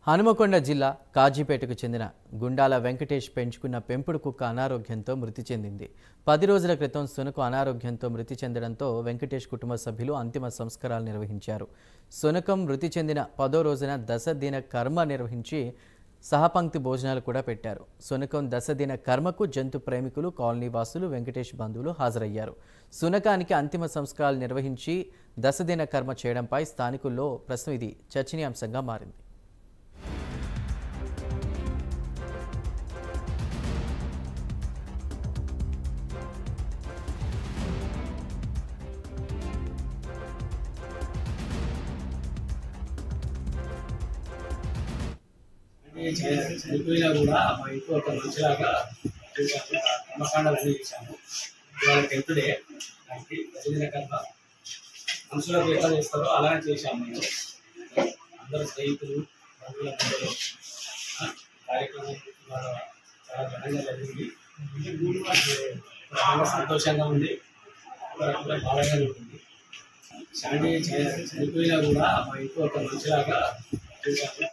హనుమకొండ జిల్లా కాజీపేటకు చెందిన గుండాల వెంకటేష్ పెంచుకున్న పెంపుడు కుక్క అనారోగ్యంతో మృతి చెందింది. 10 రోజుల క్రితం సునకు అనారోగ్యంతో మృతి చెందడంతో వెంకటేష్ కుటుంబ సభ్యులు అంతిమ సంస్కారాలు నిర్వహించారు. సునకం మృతి చెందిన 10వ రోజున దశదిన కర్మ నిర్వహించి సహపంక్తి భోజనాలు కూడా పెట్టారు. సునకం దశదిన కర్మకు జంతు ప్రేమికులు, కాలనీ వాసులు, వెంకటేష్ బంధువులు హాజరయ్యారు. సునకానికి అంతిమ సంస్కారాలు నిర్వహించి దశదిన కర్మ చేయడంపై స్థానికుల్లో ప్రస్తుతం ఇది చర్చనీయాంశంగా మారింది. చనిపోయినా కూడా మా ఇంట్లో ఒక మంచిలాగా కర్మకాండాలు అన్నీ చేశాము. ఇవాళ 10th డే దానికి దశదిన కర్మ మనుషులకు ఎట్లా చేస్తారో అలానే చేశాము. మేము అందరూ స్నేహితులు, బంధువులందరూ కార్యక్రమం చాలా ఘనంగా జరిగింది. చాలా సంతోషంగా ఉంది, కూడా బాధగా ఉంటుంది. చనిపోయినా కూడా మా ఇంట్లో ఒక మంచిలాగా చేశాము.